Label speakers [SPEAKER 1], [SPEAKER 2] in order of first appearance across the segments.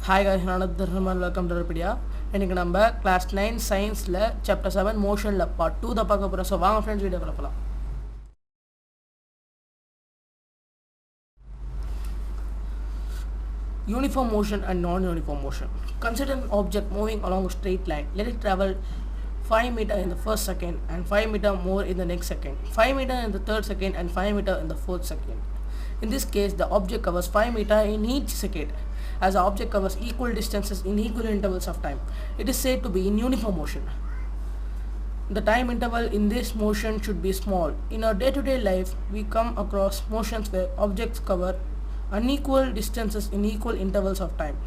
[SPEAKER 1] Hi guys, welcome to Repedia. இன்னைக்கு நம்ம class 9 scienceல chapter 7 motionல part 2 தான் பார்க்க போறோம். So வாங்க friends வீடியோக்குள்ள போலாம். Uniform motion and non-uniform motion. Consider an object moving along a straight line. Let it travel 5 meter in the first second and 5 meter more in the next second, 5 meter in the third second and 5 meter in the fourth second. In this case, the object covers 5 meter in each second, as the object covers equal distances in equal intervals of time. It is said to be in uniform motion. The time interval in this motion should be small. In our day-to-day life, we come across motions where objects cover unequal distances in equal intervals of time.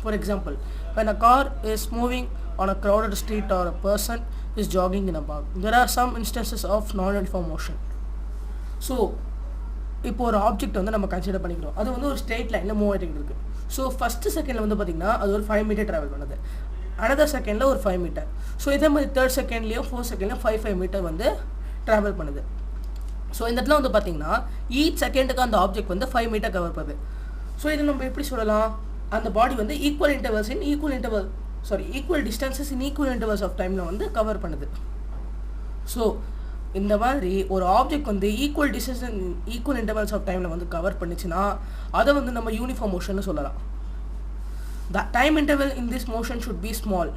[SPEAKER 1] For example, when a car is moving on a crowded street or a person is jogging in a park, there are some instances of non-uniform motion. So, இப்போ ஒரு object வந்து நம்ம consider பண்ணிக்கிறோம். அது வந்து ஒரு straight லைனில் move ஆகிட்டு இருக்குது. ஸோ ஃபஸ்ட்டு செகண்டில் வந்து பார்த்திங்கன்னா அது ஒரு 5 மீட்டர் ட்ராவல் பண்ணுது. அனதர் செகண்டில் ஒரு 5 மீட்டர். ஸோ இதே மாதிரி தேர்ட் செகண்ட்லேயும் ஃபோர்த் செகண்ட்லேயும் 5 மீட்டர் வந்து ட்ராவல் பண்ணுது. ஸோ இந்த இடத்துல வந்து பார்த்திங்கன்னா ஈச் செகண்டுக்கு அந்த ஆப்ஜெக்ட் வந்து 5 மீட்டர் கவர் பண்ணுது. ஸோ இது நம்ம எப்படி சொல்லலாம், அந்த பாடி வந்து equal distances in equal intervals of டைமில் வந்து கவர் பண்ணுது. ஸோ இந்த மாதிரி ஒரு ஆப்ஜெக்ட் வந்து equal distance equal intervals of டைமில் வந்து கவர் பண்ணிச்சுன்னா அதை வந்து நம்ம யூனிஃபார்ம் மோஷன்னு சொல்லலாம். The time interval in this motion should be small.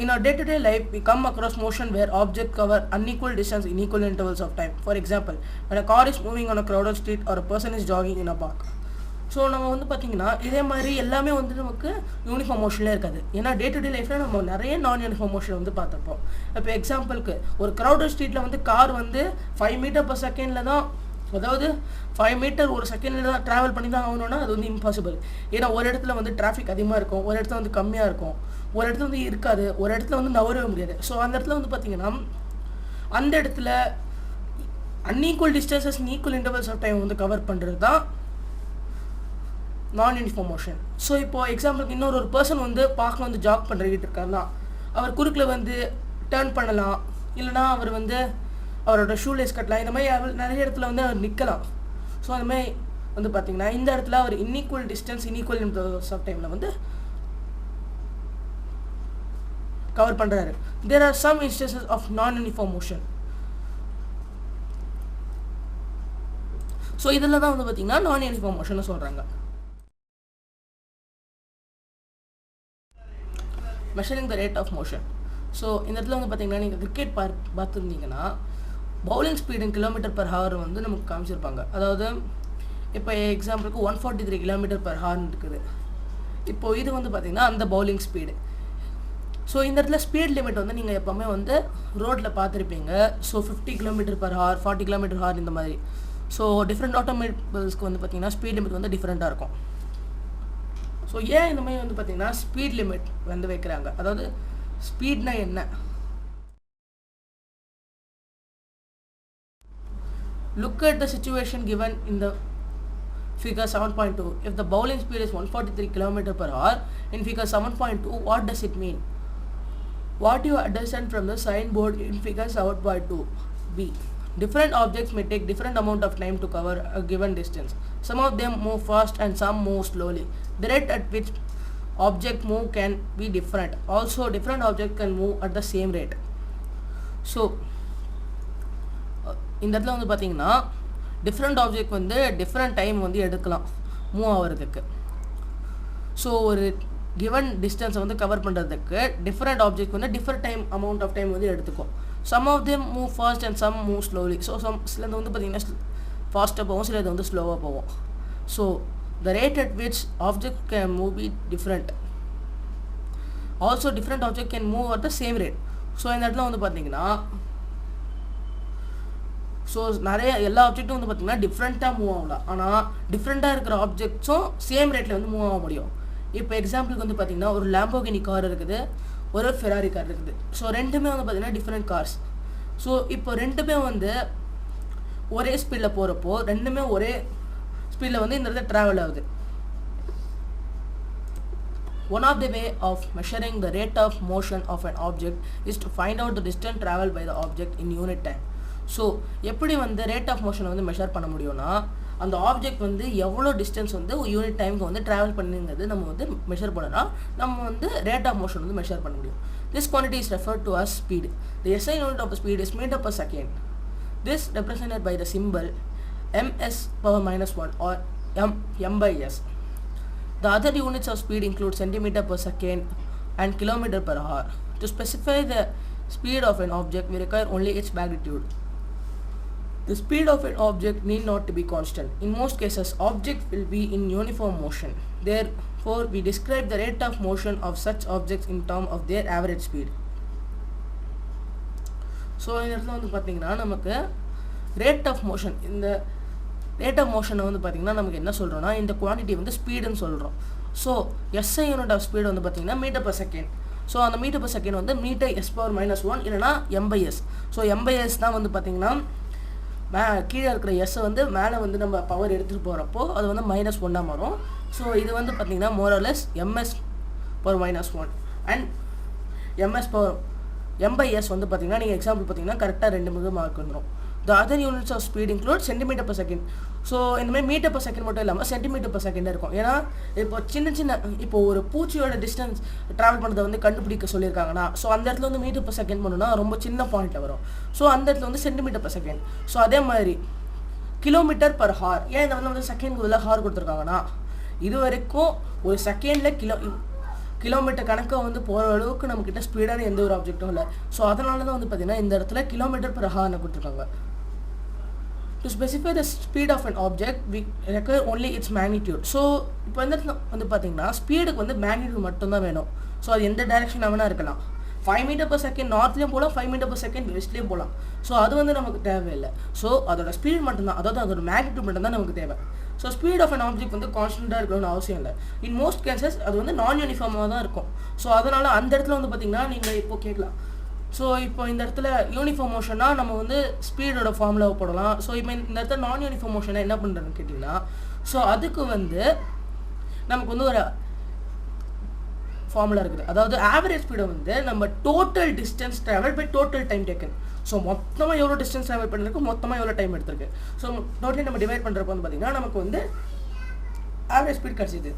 [SPEAKER 1] In our day-to-day life, we come across motion where objects cover unequal distance in equal intervals of time. For example, when a car is moving on a crowded street or a person is jogging in a park. So நம்ம வந்து பார்த்திங்கன்னா இதே மாதிரி எல்லாமே வந்து நமக்கு uniform மோஷன்லேயே இருக்காது. ஏன்னா டே டு டே லைஃப்பில் நம்ம நிறைய நான் யூனிஃபார்ம் மோஷன் வந்து பார்த்துருப்போம். இப்போ எக்ஸாம்பிளுக்கு ஒரு க்ரௌடட் ஸ்ட்ரீட்டில் வந்து கார் வந்து 5 மீட்டர் பர் செகண்டில் தான், அதாவது 5 மீட்டர் ஒரு செகண்டில் தான் ட்ராவல் பண்ணி தான் ஆகணும்னா அது வந்து இம்பாசிபிள். ஏன்னா ஒரு இடத்துல வந்து டிராஃபிக் அதிகமாக இருக்கும், ஒரு இடத்துல வந்து கம்மியாக இருக்கும், ஒரு இடத்துல வந்து இருக்காது, ஒரு இடத்துல வந்து நவரவே முடியாது. ஸோ அந்த இடத்துல வந்து பார்த்திங்கன்னா அந்த இடத்துல unequal distances equal intervals of time வந்து கவர் பண்ணுறது தான் நான் யூனிஃபார்ம் மோஷன். ஸோ இப்போ எக்ஸாம்பிளுக்கு இன்னொரு பர்சன் வந்து பார்க்க வந்து ஜாக் பண்ணுறகிட்டு இருக்காருன்னா அவர் குறுக்கில் வந்து டேர்ன் பண்ணலாம், இல்லைனா அவர் வந்து அவரோட ஷூலேஸ் கட்டலாம். இந்த மாதிரி நிறைய இடத்துல வந்து அவர் நிற்கலாம். ஸோ அந்த மாதிரி வந்து பார்த்திங்கன்னா இந்த இடத்துல அவர் inequal distance inequal intervals of டைமில் வந்து கவர் பண்ணுறாரு. There are some instances of non uniform motion. So இதில் தான் வந்து பார்த்திங்கன்னா நான் யூனிஃபார்ம் மோஷன் சொல்கிறாங்க. Measuring the rate of motion. So இந்த இடத்துல வந்து பார்த்திங்கன்னா நீங்கள் கிரிக்கெட் பார்த்துருந்தீங்கன்னா bowling speed in kilometre per hour வந்து நமக்கு காமிச்சிருப்பாங்க. அதாவது இப்போ எக்ஸாம்பிளுக்கு 143 கிலோமீட்டர் பர் ஹவர் இருக்குது. இப்போது இது வந்து பார்த்திங்கன்னா அந்த பவுலிங் ஸ்பீடு. ஸோ இந்த இடத்துல ஸ்பீட் லிமிட் வந்து நீங்கள் எப்போவுமே வந்து ரோட்டில் பார்த்துருப்பீங்க. So 50 kilometre per hour, 40 kilometre hour இந்த மாதிரி. ஸோ டிஃப்ரெண்ட் ஆட்டோமொபைல்ஸ்க்கு வந்து பார்த்திங்கன்னா ஸ்பீட் லிமிட் வந்து டிஃப்ரெண்ட்டாக இருக்கும். ஸோ ஏன் இந்த மாதிரி வந்து பார்த்திங்கன்னா ஸ்பீட் லிமிட் வந்து வைக்கிறாங்க, அதாவது ஸ்பீட்னா என்ன? Look at the situation given in the figure 7.2. If the bowling speed is 143 km per hour in figure 7.2, what does it mean? What you understand from the signboard in figure 7.2? B. Different objects may take different amount of time to cover a given distance. Some of them move fast and some move slowly. The rate at which object move can be different. Also, different objects can move at the same rate. So, இந்த இடத்துல வந்து பார்த்திங்கன்னா different object வந்து different time வந்து எடுக்கலாம் move ஆகிறதுக்கு. So ஒரு given டிஸ்டன்ஸை வந்து கவர் பண்ணுறதுக்கு டிஃப்ரெண்ட் ஆப்ஜெக்ட் வந்து different time amount of time வந்து எடுத்துக்கும். Some of them move fast and some move slowly. So சிலது வந்து பார்த்திங்கன்னா ஃபாஸ்ட்டாக போகும், சிலது வந்து ஸ்லோவாக போகும். So the rate at which object can move be different. Also different object can move at the same rate. So இந்த இடத்துல வந்து பார்த்திங்கன்னா ஸோ நிறைய எல்லா ஆப்ஜெக்ட்டும் வந்து பார்த்திங்கன்னா டிஃப்ரெண்ட்டாக மூவ் ஆகலாம். ஆனால் டிஃப்ரெண்ட்டாக இருக்கிற ஆப்ஜெக்ட்ஸும் சேம் ரேட்டில் வந்து மூவ் ஆக முடியும். இப்போ எக்ஸாம்பிளுக்கு வந்து பார்த்திங்கன்னா ஒரு லாம்போகினி கார் இருக்குது, ஒரு ஃபெராரி கார் இருக்குது. ஸோ ரெண்டுமே வந்து பார்த்திங்கன்னா டிஃப்ரெண்ட் கார்ஸ். ஸோ இப்போ ரெண்டுமே வந்து ஒரே ஸ்பீடில் போகிறப்போ ரெண்டுமே ஒரே ஸ்பீடில் வந்து இந்த இடத்துல ட்ராவல் ஆகுது. One of the way of measuring the rate of motion of an object is to find out the distance traveled by the object in unit time. So எப்படி வந்து ரேட் ஆஃப் மோஷனை வந்து மெஷர் பண்ண முடியும்னா அந்த object வந்து எவ்வளோ distance வந்து unit டைமுக்கு வந்து ட்ராவல் பண்ணுங்கிறது நம்ம வந்து மெஷர் பண்ணனா நம்ம வந்து ரேட் ஆஃப் மோஷன் வந்து மெஷர் பண்ண முடியும். This quantity is referred to as speed. The SI unit of speed is meter per second. This represented by the symbol ms power minus 1 or m by s. The other units of speed include centimeter per second and kilometer per hour. To specify the speed of an object, we require only its magnitude. The speed of an object need not to be constant. In most cases, object will be in uniform motion. Therefore, we describe the rate of motion of such objects in terms of their average speed. So, இந்த இடத்துல வந்து பார்த்தீங்கன்னா நமக்கு rate of motion, இந்த rate of மோஷனை வந்து பார்த்தீங்கன்னா நமக்கு என்ன சொல்கிறோன்னா இந்த குவான்டிட்டி வந்து ஸ்பீடுன்னு சொல்கிறோம். So SI unit of speed வந்து பார்த்தீங்கன்னா மீட்டர் பர் செகண்ட். ஸோ அந்த மீட்டர் பர் செகண்ட் வந்து மீட்டர் எஸ் பவர் மைனஸ் 1 இல்லைனா எம்பைஎஸ். ஸோ எம்பைஎஸ் தான் வந்து பார்த்தீங்கன்னா கீழே இருக்கிற எஸ்ஸை வந்து மேலே வந்து நம்ம பவர் எடுத்துகிட்டு போகிறப்போ அது வந்து -1 வரும். ஸோ இது வந்து பார்த்தீங்கன்னா மோரலெஸ் MS power -1 and MS power m by s வந்து பார்த்தீங்கன்னா நீங்கள் எக்ஸாம்பிள் பார்த்தீங்கன்னா கரெக்டாக 2 மார்க் வந்துடும். The other units of speed include centimeter per second. So இந்த மாதிரி மீட்டர் பர் செகண்ட் மட்டும் இல்லாமல் சென்டிமீட்டர் பர் செகண்ட் இருக்கும். ஏன்னா இப்போ சின்ன இப்போ ஒரு பூச்சியோட டிஸ்டன்ஸ் ட்ராவல் பண்ணுறதை வந்து கண்டுபிடிக்க சொல்லியிருக்காங்கன்னா ஸோ அந்த இடத்துல வந்து மீட்டர் பர் செகண்ட் பண்ணணும்னா ரொம்ப சின்ன பாயிண்ட்டில் வரும். ஸோ அந்த இடத்துல வந்து சென்டிமீட்டர் பர் செகண்ட். ஸோ அதே மாதிரி கிலோமீட்டர் பர் ஹார். ஏன் இதை வந்து செகண்ட் இதில் ஹார் கொடுத்துருக்காங்கன்னா இது வரைக்கும் ஒரு செகண்டில் கிலோமீட்டர் கணக்காக வந்து போகிற அளவுக்கு நம்மக்கிட்ட ஸ்பீடான எந்த ஒரு ஆப்ஜெக்டும் இல்லை. ஸோ அதனால தான் வந்து பார்த்தீங்கன்னா இந்த இடத்துல கிலோமீட்டர் பர் ஹார்னு கொடுத்துருக்காங்க. To specify the speed of an object, we require only its magnitude. So இப்போ இந்த இடத்துல வந்து பார்த்தீங்கன்னா ஸ்பீடுக்கு வந்து மேக்னிடியூட் மட்டும்தான் வேணும். ஸோ அது எந்த டைரக்ஷனாக வேணால் இருக்கலாம். 5 மீட்டர் பர் செகண்ட் நார்த்லேயும் போகலாம், 5 மீட்டர் பர் செகண்ட் வெஸ்ட்லேயும் போகலாம். ஸோ அது வந்து நமக்கு தேவையில்லை. ஸோ அதோட ஸ்பீட் மட்டும்தான், அதாவது அதோட மேக்னிடியூட் மட்டும்தான் நமக்கு தேவை. So speed of an object வந்து கான்ஸ்டண்ட்டாக இருக்கணும்னு அவசியம் இல்லை. இன் மோஸ்ட் கேசஸ் அது வந்து நான் யூனிஃபார்மாக தான் இருக்கும். ஸோ அதனால் அந்த இடத்துல வந்து பார்த்தீங்கன்னா நீங்கள் இப்போ கேட்கலாம், ஸோ இப்போ இந்த இடத்துல யூனிஃபார்ம் மோஷனாக நம்ம வந்து ஸ்பீடோட ஃபார்முலாவை போடலாம். ஸோ இப்போ இந்த இடத்துல நான் யூனிஃபார்ம் மோஷனை என்ன பண்ணுறதுன்னு கேட்டிங்கன்னா ஸோ அதுக்கு வந்து நமக்கு வந்து ஒரு ஃபார்முலா இருக்குது. அதாவது ஆவரேஜ் ஸ்பீடை வந்து நம்ம total distance travel by total time taken. So மொத்தமாக எவ்வளோ டிஸ்டன்ஸ் ட்ராவல் பண்ணிருக்கு, மொத்தமாக எவ்வளோ டைம் எடுத்திருக்கு. ஸோ டோட்டலி நம்ம டிவைட் பண்ணுறப்போ வந்து பார்த்திங்கன்னா நமக்கு வந்து ஆவரேஜ் ஸ்பீட் கிடச்சிது.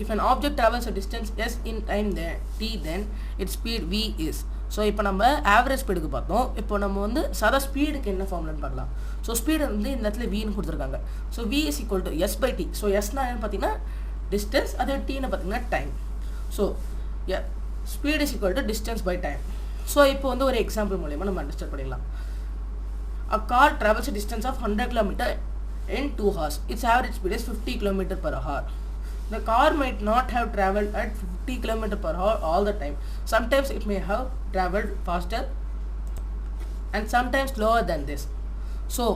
[SPEAKER 1] If an object travels a distance s in time t, then its speed v is. So இப்போ நம்ம ஆவரேஜ் ஸ்பீடுக்கு பார்த்தோம். இப்போ நம்ம வந்து சாதா ஸ்பீடுக்கு என்ன ஃபார்முலான்னு பார்க்கலாம். ஸோ ஸ்பீடு வந்து இந்த இடத்துல வின்னு கொடுத்துருக்காங்க. So v is equal to s by t. So எஸ்னா என்னன்னு பார்த்தீங்கன்னா டிஸ்டன்ஸ், அதே டீன்னு பார்த்தீங்கன்னா time. So speed is equal to distance by time. So இப்போ வந்து ஒரு எக்ஸாம்பிள் மூலயமா நம்ம அண்டர்ஸ்டாண்ட் பண்ணிடலாம். A car travels a distance of 100 km in 2 hours. Its average speed is 50 km per hour. The car might not have traveled at 50 km per hour all the time. Sometimes it may have traveled faster and sometimes slower than this. So,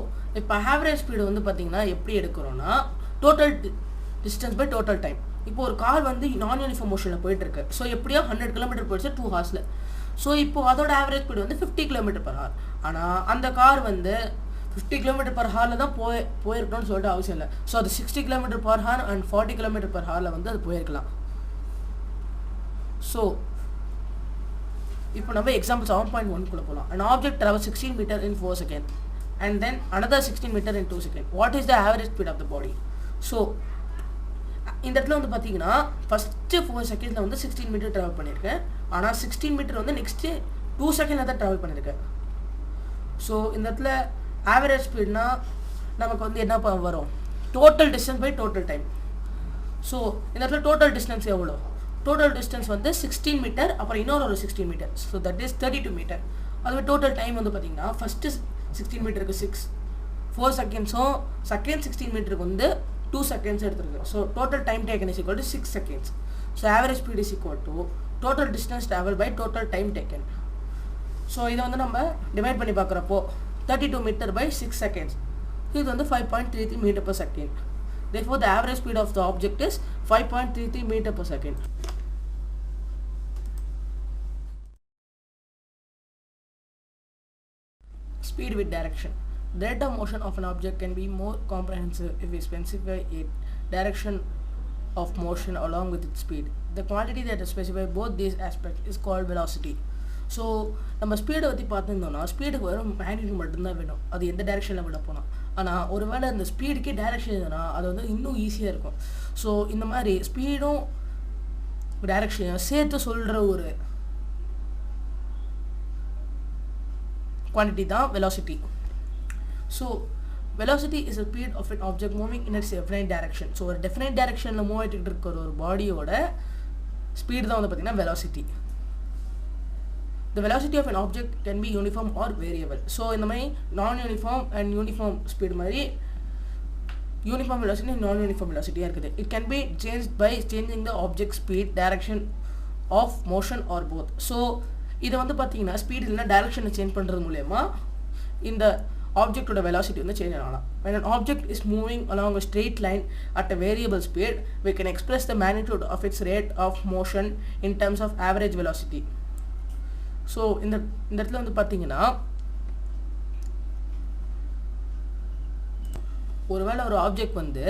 [SPEAKER 1] இப்போ average speed வந்து பார்த்தீங்கன்னா எப்படி எடுக்கிறோன்னா total distance by total time. இப்போ ஒரு car வந்து நான் uniform மோஷனில் போயிட்டுருக்கு. ஸோ எப்படியோ 100 km போயிடுச்சு 2 ஹவர்ஸில். ஸோ இப்போ அதோட ஆவரேஜ் ஸ்பீடு வந்து 50 km per hour. ஆனால் அந்த கார் வந்து 50 km per hour தான் போயிருக்கணும்னு சொல்லிட்டு அவசியம் இல்லை. ஸோ அது 60 km per hour and 40 km per hour வந்து அது போயிருக்கலாம். ஸோ இப்போ நம்ம எக்ஸாம்பிள் 7.1 போகலாம். An object travels 16 meter in 4 seconds and then another 16 meter in 2 seconds. What is the average speed of the body? So இந்த இடத்துல வந்து பார்த்தீங்கன்னா ஃபஸ்ட்டு 4 செகண்ட்ஸில் வந்து 16 மீட்டர் ட்ராவல் பண்ணியிருக்கேன். ஆனால் 16 மீட்டர் வந்து நெக்ஸ்ட்டு 2 செகண்டில் தான் ட்ராவல் பண்ணியிருக்கேன். ஸோ இந்த இடத்துல ஆவரேஜ் ஸ்பீட்னா நமக்கு வந்து என்ன வரும், total distance by total time. So இந்த இடத்துல டோட்டல் டிஸ்டன்ஸ் எவ்வளோ, டோட்டல் டிஸ்டன்ஸ் வந்து 16 மீட்டர், அப்புறம் இன்னொரு ஒரு 16 meter. So that is 32 meter. அதுவே டோட்டல் டைம் வந்து பார்த்தீங்கன்னா ஃபஸ்ட்டு 16 மீட்டருக்கு 4 செகண்ட்ஸும் செகண்ட் 16 மீட்டருக்கு வந்து 2 செகண்ட்ஸ் எடுத்துருக்கு. So total time taken is equal to 6 seconds. So average speed is equal to total distance travel by total time taken. So இதை வந்து நம்ம டிவைட் பண்ணி பார்க்குறப்போ 32 மீட்டர் பை 6 செகண்ட்ஸ், இது வந்து 5.33 metre per second. Therefore, the average speed of the object is 5.33 meter per second. Speed with direction. The rate of motion of an object can be more comprehensive if we specify its direction of motion along with its speed. the quantity that specifies both these aspects is called velocity. So நம்ம ஸ்பீடை பற்றி பார்த்துருந்தோம்னா ஸ்பீடுக்கு வரும் magnitude மட்டும்தான் வேணும், அது எந்த டைரெக்ஷனில் விட போனால். ஆனால் ஒரு வேளை அந்த ஸ்பீடுக்கே டைரெக்ஷன் எதுனா அது வந்து இன்னும் ஈஸியாக இருக்கும். ஸோ இந்த மாதிரி ஸ்பீடும் டைரெக்ஷனையும் சேர்த்து சொல்கிற ஒரு குவான்டிட்டி தான் velocity. So velocity is a speed of an object moving in its definite direction. So ஒரு definite directionல மூவ் ஆகிட்டு இருக்கிற ஒரு பாடியோட ஸ்பீடு தான் வந்து பார்த்திங்கன்னா velocity. The velocity of an object can be uniform or variable. So இந்த மாதிரி non-uniform and uniform speed மாதிரி uniform velocity and non-uniform velocity இருக்குது. It can be changed by changing the object speed, direction of motion or both. So இதை வந்து பார்த்தீங்கன்னா speed இல்லைனா டைரக்ஷனை change பண்ணுறது மூலயமா இந்த ஆப்ஜெக்டோட வெலாசிட்டி வந்து சேஞ்ச் ஆகலாம். When an object is moving along a straight line at a variable speed, we can express the magnitude of its rate of motion in terms of average velocity. So இந்த இடத்துல வந்து பார்த்தீங்கன்னா ஒருவேளை ஒரு object வந்து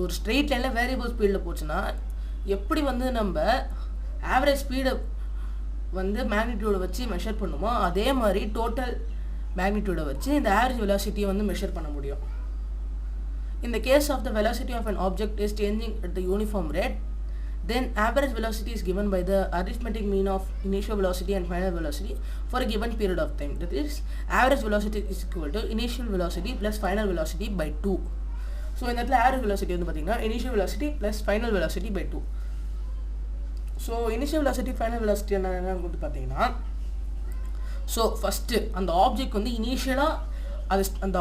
[SPEAKER 1] ஒரு straight லைனில் variable ஸ்பீடில் போச்சுன்னா எப்படி வந்து நம்ம ஆவரேஜ் ஸ்பீடை வந்து மேக்னிடியூடை வச்சு மெஷர் பண்ணுமோ அதே மாதிரி டோட்டல் மேக்னிடியூடை வச்சு இந்த ஆவரேஜ் வெலாசிட்டியை வந்து மெஷர் பண்ண முடியும். In the case of the velocity of an object is changing at the uniform rate, then average velocity is given by the arithmetic mean of initial velocity and final velocity for a given period of time. That is, average velocity is equal to initial velocity plus final velocity by 2. So in that average velocity வந்து பார்த்தீங்கன்னா initial velocity plus final velocity by 2. So initial velocity final velocity என்னன்னு வந்து பார்த்தீங்கன்னா so first அந்த object வந்து இனிஷியலாக அது அந்த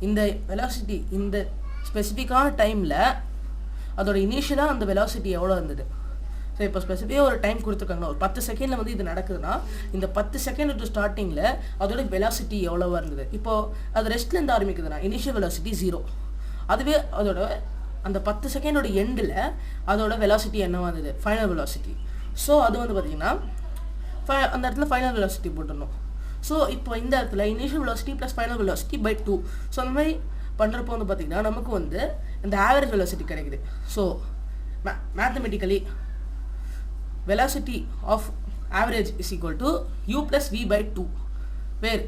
[SPEAKER 1] இந்த வெலாசிட்டி இந்த ஸ்பெசிஃபிக்கான டைமில் அதோட இனிஷியலாக அந்த வெலாசிட்டி எவ்வளோ இருந்தது. ஸோ இப்போ ஸ்பெசிஃபிக்காக ஒரு டைம் கொடுத்துருக்காங்கன்னா ஒரு 10 செகண்டில் வந்து இது நடக்குதுன்னா இந்த 10 செகண்ட் டு ஸ்டார்டிங்கில் அதோட வெலாசிட்டி எவ்வளோவா இருந்தது. இப்போது அது ரெஸ்ட்லேருந்து ஆரம்பிக்குதுன்னா இனிஷியல் வெலாசிட்டி 0. அதுவே அதோட அந்த 10 செகண்டோட எண்டில் அதோட வெலாசிட்டி என்னவா இருந்தது, ஃபைனல் வெலாசிட்டி. ஸோ அது வந்து பார்த்திங்கன்னா அந்த இடத்துல ஃபைனல் வெலாசிட்டி போட்டுடணும். ஸோ இப்போ இந்த இடத்துல initial velocity plus final velocity by 2. So அந்த மாதிரி பண்ணுறப்போ வந்து பார்த்திங்கன்னா நமக்கு வந்து இந்த ஆவரேஜ் வெலாசிட்டி கிடைக்குது. So mathematically velocity of average is equal to u plus v by 2, where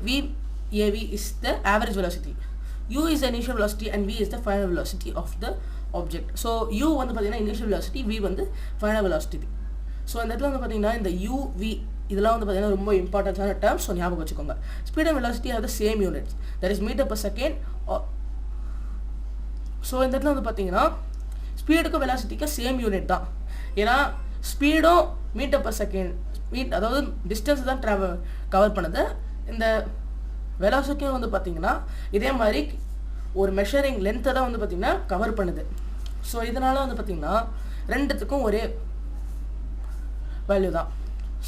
[SPEAKER 1] v is the average velocity, u is the initial velocity and v is the final velocity of the object. So u வந்து பார்த்திங்கன்னா initial velocity, v வந்து final velocity. So இந்த இடத்துல வந்து பார்த்திங்கன்னா இந்த u v இதெல்லாம் வந்து பார்த்திங்கன்னா ரொம்ப இம்பார்ட்டன்ஸான டேர்ம்ஸ். ஸோ ஞாபகம் வச்சுக்கோங்க. Speed and velocity are the same units, that is meter per second. So இந்த இடத்துல வந்து பார்த்திங்கன்னா ஸ்பீடுக்கும் வெலாசிட்டிக்கும் சேம் யூனிட் தான். ஏன்னா ஸ்பீடும் மீட்டர் பர் செகண்ட் அதாவது டிஸ்டன்ஸ் தான் கவர் பண்ணுது. இந்த வெலாசிட்டியும் வந்து பார்த்திங்கன்னா இதே மாதிரி ஒரு மெஷரிங் லென்த்தை தான் வந்து பார்த்திங்கன்னா கவர் பண்ணுது. ஸோ இதனால் வந்து பார்த்திங்கன்னா ரெண்டுத்துக்கும் ஒரே வேல்யூ தான்.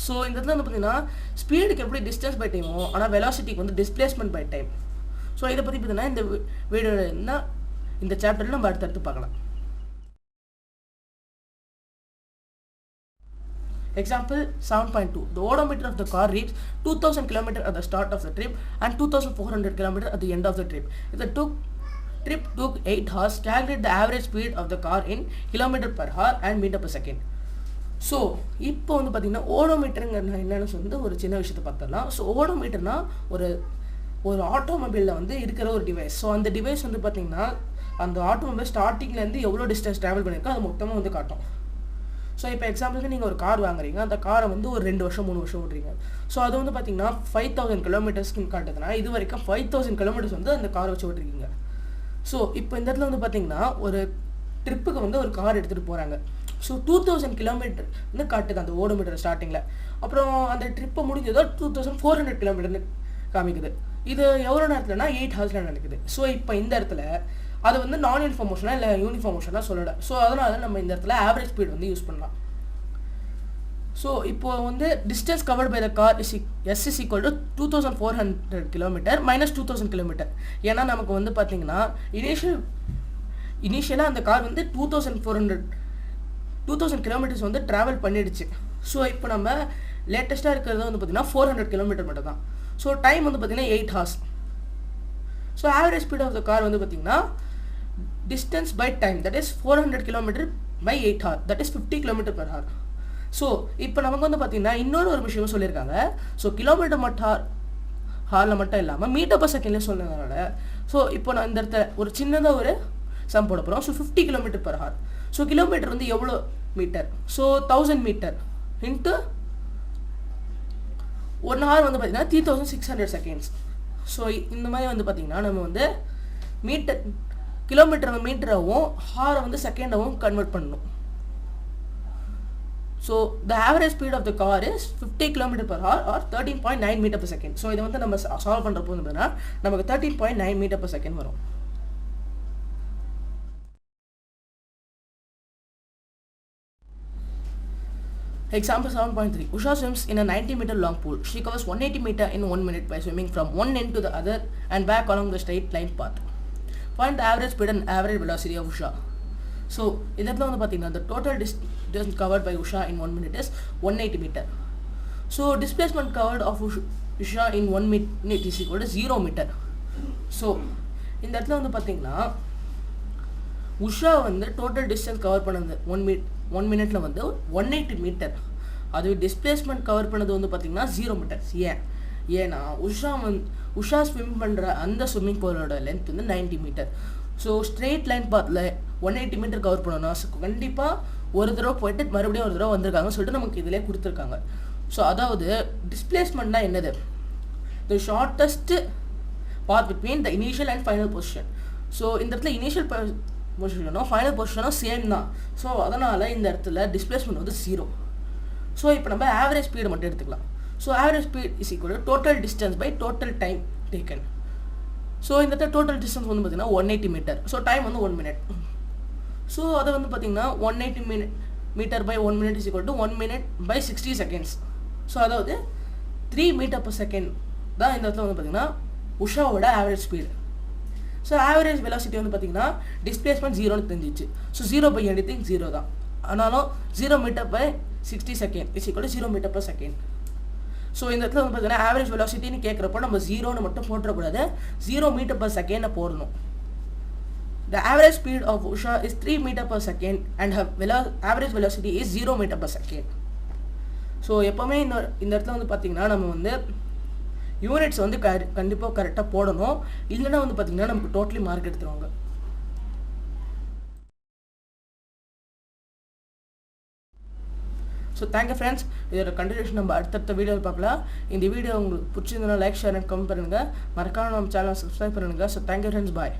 [SPEAKER 1] ஸோ இந்த இடத்துல வந்து பார்த்திங்கன்னா ஸ்பீடுக்கு எப்படி டிஸ்டன்ஸ் பை டைமோ ஆனால் வெலாசிட்டிக்கு வந்து டிஸ்பிளேஸ்மெண்ட் பை டைம். ஸோ இதை பற்றி பார்த்திங்கன்னா இந்த வீடியோவில் இருந்தால் இந்த சாப்டரில் நம்ம அடுத்தடுத்து பார்க்கலாம். Example 7.2. The odometer of the car reached 2000 km at the start of the trip and 2400 km at the end of the trip. If the trip took 8 hours, calculate the average speed of the car in km per hour and meter per second. So இப்போ வந்து பார்த்திங்கன்னா ஓடோமீட்டருங்கிற என்னென்னு வந்து ஒரு சின்ன விஷயத்தை பார்த்துடலாம். So ஓடோமீட்டர்னா ஒரு ஆட்டோமொபைலில் வந்து இருக்கிற ஒரு டிவைஸ். ஸோ அந்த டிவைஸ் வந்து பார்த்திங்கன்னா அந்த ஆட்டோமொபைல் ஸ்டார்டிங்லேருந்து எவ்வளோ டிஸ்டன்ஸ் ட்ராவல் பண்ணியிருக்கோ அது மொத்தமாக வந்து காட்டும். ஸோ இப்போ எக்ஸாம்பிளுக்கு நீங்கள் ஒரு கார் வாங்குறீங்க, அந்த காரை வந்து ஒரு 2 வருஷம் 3 வருஷம் ஓடுறீங்க. ஸோ அது வந்து பார்த்திங்கன்னா 5000 கிலோமீட்டர்ஸ்க்கு காட்டுதுன்னா இது வரைக்கும் 5000 கிலோமீட்டர்ஸ் வந்து அந்த காரை வச்சு ஓட்டிருக்கீங்க. ஸோ இப்போ இந்த இடத்துல வந்து பார்த்திங்கன்னா ஒரு ட்ரிப்புக்கு வந்து ஒரு கார் எடுத்துகிட்டு போகிறாங்க. ஸோ 2000 கிலோமீட்டர் வந்து காட்டுது அந்த ஓடோமீட்டர் ஸ்டார்டிங்கில். அப்புறம் அந்த ட்ரிப்பை முடிஞ்சதோ 2400 கிலோமீட்டர்னு காமிக்குது. இது எவ்வளோ நேரத்துலனா 8 ஹவர்ஸில் நடக்குது. ஸோ இப்போ இந்த இடத்துல அது வந்து நான் யூனிஃபார்ம் மோஷனாக இல்லை யூனிஃபார்ம் மோஷனாக சொல்லலை. ஸோ அதனால் நம்ம இந்த இடத்துல ஆவரேஜ் ஸ்பீட் வந்து யூஸ் பண்ணலாம். ஸோ இப்போ வந்து distance covered by the car S is equal to 2400 kilometer minus 2000 kilometer. ஏன்னா நமக்கு வந்து பார்த்திங்கன்னா இனிஷியலாக அந்த கார் வந்து 2000 கிலோமீட்டர்ஸ் வந்து ட்ராவல் பண்ணிடுச்சு. ஸோ இப்போ நம்ம லேட்டஸ்ட்டாக இருக்கிறது வந்து பார்த்திங்கன்னா 400 கிலோமீட்டர் மட்டும் தான். ஸோ டைம் வந்து பார்த்திங்கன்னா 8 hours. So average speed of the car வந்து பார்த்திங்கன்னா distance by time, that is 400 kilometer by 8 hour, that is 50 km per hour. So இப்போ நமக்கு வந்து பார்த்தீங்கன்னா இன்னொரு ஒரு விஷயமும் சொல்லியிருக்காங்க. ஸோ கிலோமீட்டர் ஹாரில் மட்டும் இல்லாமல் மீட்டர் பர் செகண்ட்லேயே சொன்னதுனால ஸோ இப்போ நான் இந்த இடத்துல ஒரு சின்னதாக ஒரு சம் போட போகிறோம். So 50 km per hour. So kilometer வந்து எவ்வளோ meter? So 1000 meter into 1 hour வந்து பார்த்தீங்கன்னா 3600 செகண்ட்ஸ். ஸோ இந்த மாதிரி வந்து பார்த்தீங்கன்னா நம்ம வந்து கிலோமீட்டர் மீட்டராகவும் ஹாரை வந்து செகண்டாகவும் கன்வெர்ட் பண்ணணும். So the average speed of the car is 50 km per hour or 13.9 meter per second. So இதை வந்து நம்ம சால்வ் பண்ணுறப்போ வந்து நமக்கு 13.9 meter per second வரும். Example 7.3. Usha swims in a 90-meter long pool. She covers 180 meter in 1 minute by swimming from one end to the other and back along the straight line path. Find the average speed and average velocity of Usha. So, in that one, the total distance covered by Usha in 1 minute is 180 meter. So, displacement covered of Usha in 1 minute is equal to 0 meter. So, in that one, Usha வந்து total distance cover பண்ணது 1 minute வந்து 180 metre. அது displacement cover பண்ணது வந்து பார்த்தீங்கன்னா 0 metres. ஏன்னா Usha swim பண்ணுற அந்த ஸ்விம்மிங் பூலோட லென்த் வந்து 90 மீட்டர். ஸோ ஸ்ட்ரெயிட் லைன் பாத்தில் 180 மீட்டர் கவர் பண்ணணும். கண்டிப்பாக ஒரு தடவை போயிட்டு மறுபடியும் ஒரு தடவை வந்திருக்காங்கன்னு சொல்லிட்டு நமக்கு இதிலே கொடுத்துருக்காங்க. ஸோ அதாவது டிஸ்பிளேஸ்மெண்ட்னா என்னது? The shortest path between the initial and final position. So இந்த இடத்துல இனிஷியல் பொசிஷனும் ஃபைனல் பொசிஷனும் சேம் தான். ஸோ அதனால் இந்த இடத்துல டிஸ்பிளேஸ்மெண்ட் வந்து 0. ஸோ இப்போ நம்ம ஆவரேஜ் ஸ்பீடு மட்டும் எடுத்துக்கலாம். So average speed is equal to total distance by total time taken. So இந்த இடத்துல டோட்டல் டிஸ்டன்ஸ் வந்து பார்த்தீங்கன்னா 180 மீட்டர். ஸோ டைம் வந்து 1 minute. ஸோ அதை வந்து பார்த்தீங்கன்னா 180 meter by 1 minute is equal to 1 minute by 60 seconds. So அதாவது 3 meter per second தான் இந்த இடத்துல வந்து பார்த்தீங்கன்னா உஷாவோட average speed. So average velocity வந்து பார்த்தீங்கன்னா டிஸ்பிளேஸ்மெண்ட் 0ன்னு தெரிஞ்சிச்சு. ஸோ 0 by anything 0 தான். ஆனாலும் 0 meter by 60 seconds is equal to 0 meter per second. So இந்த இடத்துல வந்து பார்த்தீங்கன்னா ஆவரேஜ் வெலாசிட்டின்னு கேட்குறப்போ நம்ம 0ன்னு மட்டும் போட்டுறக்கூடாது, 0 meter per second போடணும். The average speed of Usha is 3 meter per second and her average velocity is 0 meter per second. So எப்போவுமே இந்த இடத்துல வந்து பார்த்தீங்கன்னா நம்ம வந்து யூனிட்ஸ் வந்து கண்டிப்பாக கரெக்டாக போடணும். இல்லைன்னா வந்து பார்த்தீங்கன்னா நமக்கு டோட்டலி மார்க் எடுத்துருவாங்க. So thank you friends. இதோட கண்டினியூஷன் நம்ம அடுத்தடுத்த வீடியோவில் பார்க்கலாம். இந்த வீடியோ உங்களுக்கு பிடிச்சிருந்தனா லைக், ஷேர் அண்ட் கமெண்ட் பண்ணுங்கள். மறக்காம நம்ம சேனலை சப்ஸ்கிரைப் பண்ணுங்கள். ஸோ தேங்க்யூ ஃப்ரெண்ட்ஸ், பாய்.